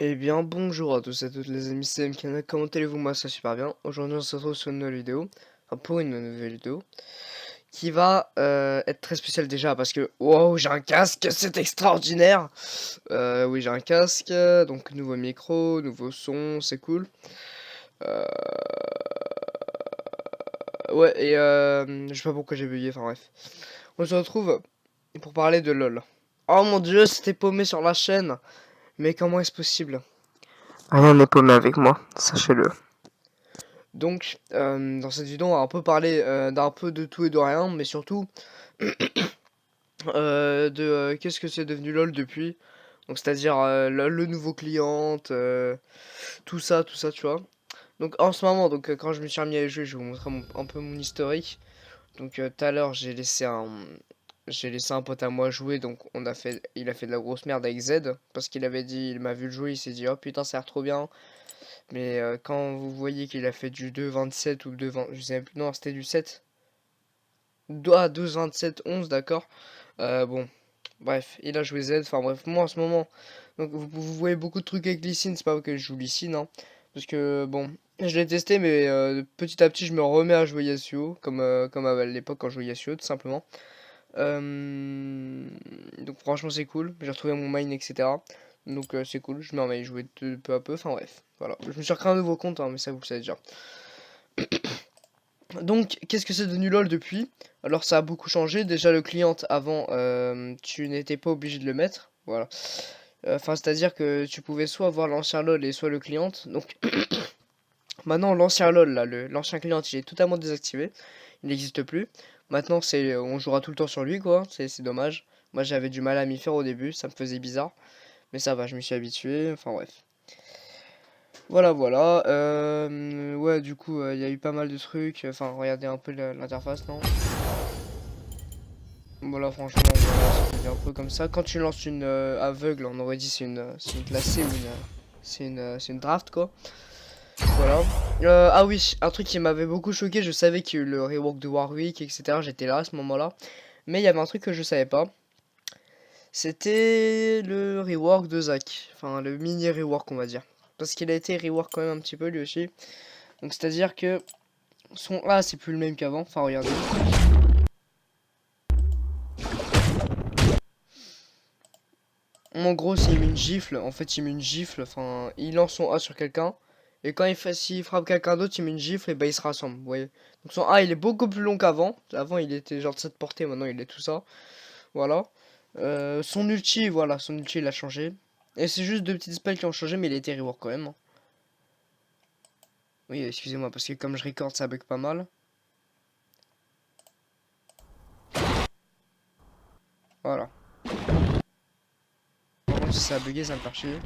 Eh bien, bonjour à tous et à toutes les amis, c'est MKana, comment allez-vous? Moi ça super bien. Aujourd'hui on se retrouve sur une nouvelle vidéo, enfin pour une nouvelle vidéo, qui va être très spéciale déjà parce que, wow, j'ai un casque, c'est extraordinaire. Oui, j'ai un casque, donc nouveau micro, nouveau son, c'est cool. Euh, Ouais, et je sais pas pourquoi j'ai bugué, enfin bref. On se retrouve pour parler de LoL. Oh mon dieu, c'était paumé sur la chaîne, mais comment est-ce possible? Rien n'est paumé avec moi, sachez-le. Donc, dans cette vidéo, on va un peu parler d'un peu de tout et de rien, mais surtout de qu'est-ce que c'est devenu LoL depuis. Donc, c'est-à-dire le nouveau client, tout ça, tu vois. Donc, en ce moment, donc quand je me suis remis à jouer, je vais vous montrer un peu mon historique. Donc, tout à l'heure, j'ai laissé un pote à moi jouer, donc il a fait de la grosse merde avec Z parce qu'il avait dit, il m'a vu le jouer, il s'est dit oh putain ça a l'air trop bien. Mais quand vous voyez qu'il a fait du 2,27 ou 2,20, je sais même plus, non, c'était du 7. Ah, 12,27, 11, d'accord. Bon, bref, il a joué Z, enfin bref, moi en ce moment, donc vous voyez beaucoup de trucs avec Lee Sin, c'est pas que je joue Lee Sin, hein, parce que bon, je l'ai testé, mais petit à petit je me remets à jouer Yasuo, comme à l'époque quand je jouais Yasuo, tout simplement. Donc franchement c'est cool, j'ai retrouvé mon main, etc. Donc c'est cool, je me remets à y jouer peu à peu, enfin bref, voilà. Je me suis recréé un nouveau compte, hein, mais ça vous le savez déjà. Donc qu'est-ce que c'est devenu LoL depuis? Alors ça a beaucoup changé, déjà le client avant, tu n'étais pas obligé de le mettre, voilà. Enfin c'est-à-dire que tu pouvais soit avoir l'ancien LoL et soit le client, donc maintenant l'ancien LoL, là, l'ancien client il est totalement désactivé, il n'existe plus. Maintenant on jouera tout le temps sur lui quoi, c'est dommage. Moi j'avais du mal à m'y faire au début, ça me faisait bizarre. Mais ça va, je m'y suis habitué, enfin bref. Voilà, voilà. Ouais, du coup, il y a eu pas mal de trucs. Enfin, regardez un peu l'interface, non? Voilà, franchement, voilà, ça devient un peu comme ça. Quand tu lances une aveugle, on aurait dit c'est une classée ou c'est une draft, quoi. Voilà. Ah oui, un truc qui m'avait beaucoup choqué, je savais qu'il y a eu le rework de Warwick, etc. J'étais là à ce moment-là. Mais il y avait un truc que je savais pas. C'était le rework de Zac. Enfin, le mini rework, on va dire. Parce qu'il a été rework quand même un petit peu lui aussi. Donc, c'est-à-dire que son A, c'est plus le même qu'avant. Enfin, regardez. En gros, s'il met une gifle, en fait, il met une gifle. Enfin, il lance son A sur quelqu'un. Et quand s'il frappe quelqu'un d'autre, il met une gifle et bah, il se rassemble. Vous voyez. Donc, son A, il est beaucoup plus long qu'avant. Avant, il était genre de cette portée. Maintenant, il est tout ça. Voilà. Son ulti, voilà. Son ulti, il a changé. Et c'est juste deux petites spells qui ont changé, mais il a été rework quand même, hein. Oui, excusez-moi, parce que comme je record, ça bug pas mal. Voilà. Par contre, si ça a bugué, ça me fait chier.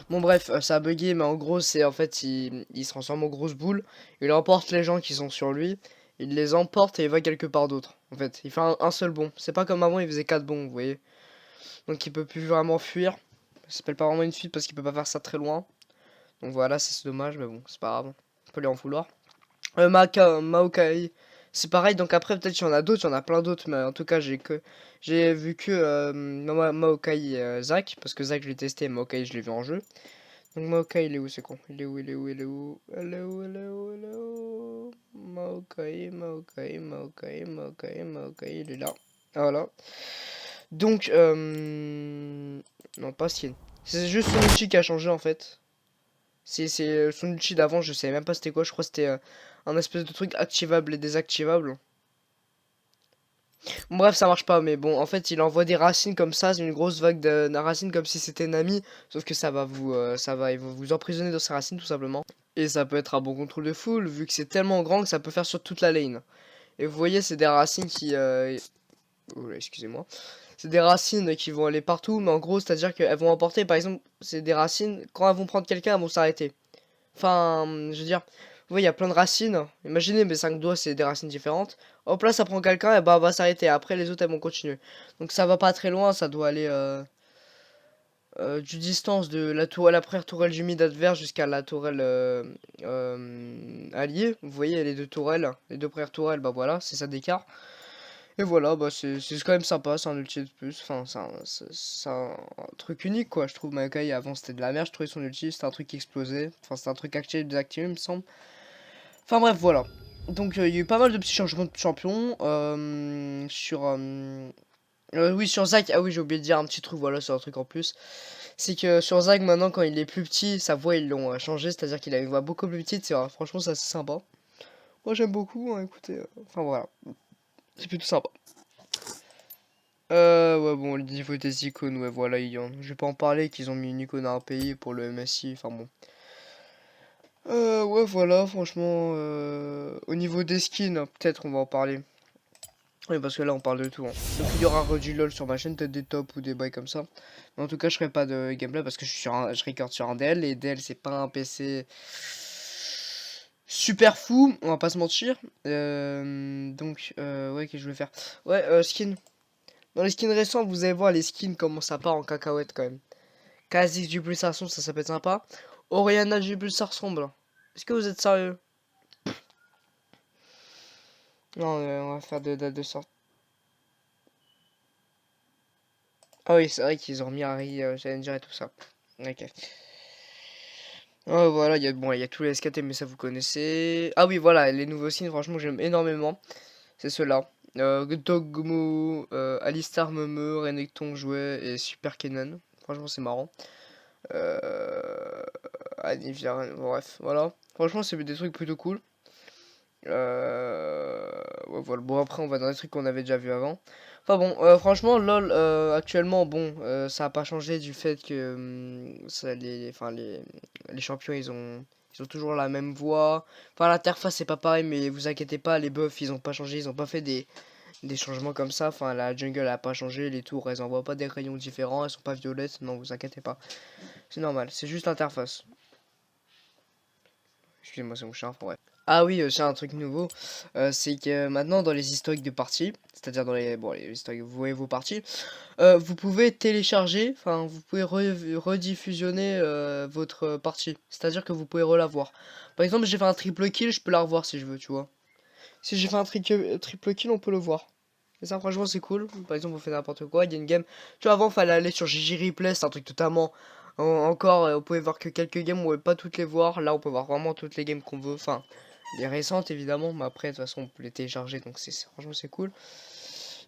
Bon, bref, ça a bugué, mais en gros, c'est en fait, il se transforme en grosse boule. Il emporte les gens qui sont sur lui. Il les emporte et il va quelque part d'autre. En fait, il fait un seul bond. C'est pas comme avant, il faisait 4 bonds, vous voyez. Donc, il peut plus vraiment fuir. Ça s'appelle pas vraiment une fuite parce qu'il peut pas faire ça très loin. Donc, voilà, c'est dommage, mais bon, c'est pas grave. On peut lui en vouloir. Maokai, c'est pareil, donc après peut-être qu'il y en a d'autres, il y en a plein d'autres, mais en tout cas j'ai vu que Maokai et Zac, parce que Zac je l'ai testé et Maokai je l'ai vu en jeu. Donc Maokai il est où, c'est con? Il est où, il est où, il est où? Il est où, il est où, il est où? Maokai, il est là. Voilà. Donc, non pas Sien. C'est juste son outil qui a changé en fait. C'est son outil d'avant, je savais même pas c'était quoi, je crois que c'était un espèce de truc activable et désactivable. Bon, bref, ça marche pas, mais bon, en fait, il envoie des racines comme ça, une grosse vague de racines comme si c'était Nami, sauf que il va vous emprisonner dans ces racines tout simplement. Et ça peut être un bon contrôle de foule, vu que c'est tellement grand que ça peut faire sur toute la lane. Et vous voyez, c'est des racines qui... Oh là, excusez-moi. C'est des racines qui vont aller partout, mais en gros, c'est-à-dire qu'elles vont emporter, par exemple, c'est des racines, quand elles vont prendre quelqu'un, elles vont s'arrêter. Enfin, je veux dire, vous voyez, il y a plein de racines. Imaginez, mes 5 doigts, c'est des racines différentes. Hop là, ça prend quelqu'un, et bah, elle va s'arrêter. Après, les autres, elles vont continuer. Donc, ça va pas très loin, ça doit aller du distance de la première tourelle du mid adverse jusqu'à la tourelle alliée. Vous voyez, les deux tourelles, les deux premières tourelles, bah voilà, c'est ça d'écart. Et voilà, bah c'est quand même sympa, c'est un ulti de plus. Enfin, c'est un truc unique, quoi. Je trouve Maokai avant c'était de la merde, je trouvais son ulti, c'était un truc qui explosait. Enfin, c'était un truc activé, désactivé, il me semble. Enfin, bref, voilà. Donc, il y a eu pas mal de petits changements de champion. Oui, sur Zac, ah oui, j'ai oublié de dire un petit truc, voilà, c'est un truc en plus. C'est que sur Zac, maintenant, quand il est plus petit, sa voix, ils l'ont changé, c'est-à-dire qu'il a une voix beaucoup plus petite, franchement, c'est assez sympa. Moi, j'aime beaucoup, hein, écoutez, enfin, voilà, c'est plutôt sympa. Ouais, bon, le niveau des icônes, ouais, voilà, je vais pas en parler, qu'ils ont mis une icône à un pays pour le MSI, enfin bon. Ouais, voilà, franchement, au niveau des skins, peut-être on va en parler. Oui, parce que là, on parle de tout, hein. Donc, il y aura du LoL sur ma chaîne, peut-être des tops ou des bails comme ça. Mais en tout cas, je ferai pas de gameplay parce que je record sur un DL, et DL, c'est pas un PC super fou, on va pas se mentir. Ouais, qu'est-ce que je vais faire? Ouais, skin. Dans les skins récents, vous allez voir les skins comment ça part en cacahuète quand même. Kha'Zix du plus ça ressemble, ça peut être sympa. Oriana du plus ça ressemble. Est-ce que vous êtes sérieux? Non, on va faire de date de sortie. Ah oui, c'est vrai qu'ils ont mis Harry Challenger et tout ça. Ok. Oh, voilà, il y a tous les SKT, mais ça vous connaissez. Ah oui, voilà, les nouveaux skins, franchement, j'aime énormément. C'est ceux-là. Dogmo, Alistar Meme, Renekton Jouet et Super Kenan. Franchement, c'est marrant. Euh... Anivia, bref, voilà. Franchement, c'est des trucs plutôt cool. Ouais, voilà. Bon, après, on va dans des trucs qu'on avait déjà vu avant. Enfin bon, franchement, LoL, actuellement, bon, ça a pas changé du fait que les champions, ils ont toujours la même voix. Enfin, l'interface, c'est pas pareil, mais vous inquiétez pas, les buffs, ils ont pas changé, ils ont pas fait des changements comme ça. Enfin, la jungle a pas changé, les tours, elles envoient pas des rayons différents, elles sont pas violettes, non, vous inquiétez pas. C'est normal, c'est juste l'interface. Excusez-moi, c'est mon chien, enfin, bref. Ah oui, c'est un truc nouveau, c'est que maintenant dans les historiques de parties, c'est-à-dire dans les historiques, vous voyez vos parties, vous pouvez télécharger, enfin vous pouvez rediffusionner votre partie, c'est-à-dire que vous pouvez la voir. Par exemple, j'ai fait un triple kill, je peux la revoir si je veux, tu vois. Si j'ai fait un triple kill, on peut le voir. Et ça, franchement, c'est cool. Par exemple, on fait n'importe quoi, il y a une game. Tu vois, avant, fallait aller sur GG Replay, c'est un truc totalement. Encore, on pouvait voir que quelques games, on pouvait pas toutes les voir. Là, on peut voir vraiment toutes les games qu'on veut. Enfin, les récentes, évidemment, mais après, de toute façon, on peut les télécharger, donc franchement, c'est cool.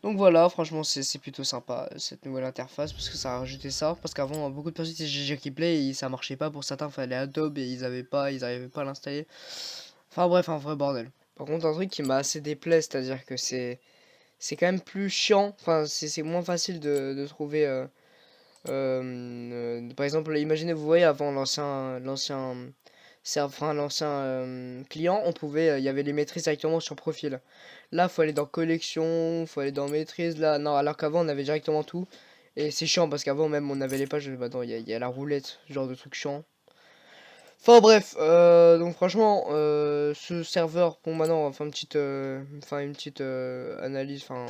Donc voilà, franchement, c'est plutôt sympa cette nouvelle interface parce que ça a rajouté ça. Parce qu'avant, beaucoup de personnes étaient GG Replay et ça marchait pas. Pour certains, fallait Adobe et ils arrivaient pas à l'installer. Enfin, bref, un vrai bordel. Par contre, un truc qui m'a assez déplaît, c'est-à-dire que c'est quand même plus chiant, enfin c'est moins facile de trouver par exemple, imaginez, vous voyez, avant l'ancien client, on pouvait il y avait les maîtrises directement sur profil. Là, faut aller dans collection, faut aller dans maîtrise, là non, alors qu'avant on avait directement tout, et c'est chiant parce qu'avant même on avait les pages, bah non, il y a la roulette, ce genre de truc chiant. Enfin bref, donc franchement, ce serveur, bon maintenant, enfin une petite analyse, enfin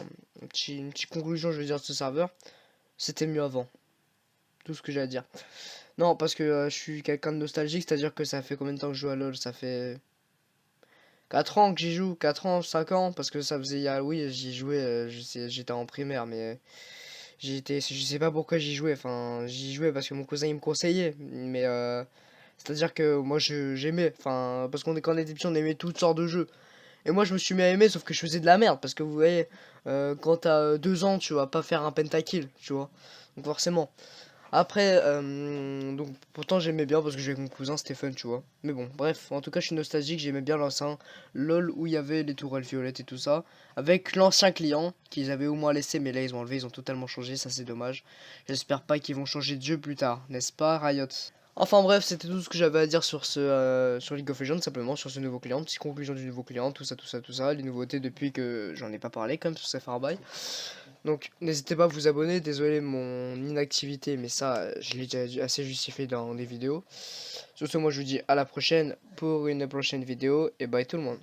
une petite conclusion, je veux dire, de ce serveur, c'était mieux avant. Tout ce que j'ai à dire. Non, parce que je suis quelqu'un de nostalgique, c'est-à-dire que ça fait combien de temps que je joue à LoL? Ça fait 4 ans que j'y joue, 4 ans, 5 ans, parce que ça faisait, oui, j'y jouais, j'étais en primaire, mais je sais pas pourquoi j'y jouais, enfin, j'y jouais parce que mon cousin il me conseillait, mais c'est-à-dire que moi j'aimais, enfin, parce quand on était petit on aimait toutes sortes de jeux. Et moi je me suis mis à aimer, sauf que je faisais de la merde, parce que vous voyez, quand t'as 2 ans tu vas pas faire un pentakill, tu vois. Donc forcément. Après, donc pourtant j'aimais bien parce que j'avais mon cousin, c'était fun, tu vois. Mais bon, bref, en tout cas je suis nostalgique, j'aimais bien l'ancien LOL où il y avait les tourelles violettes et tout ça. Avec l'ancien client qu'ils avaient au moins laissé, mais là ils ont enlevé, ils ont totalement changé, ça c'est dommage. J'espère pas qu'ils vont changer de jeu plus tard, n'est-ce pas Riot? Enfin bref, c'était tout ce que j'avais à dire sur League of Legends, simplement sur ce nouveau client, petite conclusion du nouveau client, tout ça, tout ça, tout ça, les nouveautés depuis que j'en ai pas parlé quand même, parce que ça fait un bail. Donc n'hésitez pas à vous abonner, désolé mon inactivité, mais ça je l'ai déjà assez justifié dans des vidéos. Sur ce, moi je vous dis à la prochaine pour une prochaine vidéo, et bye tout le monde.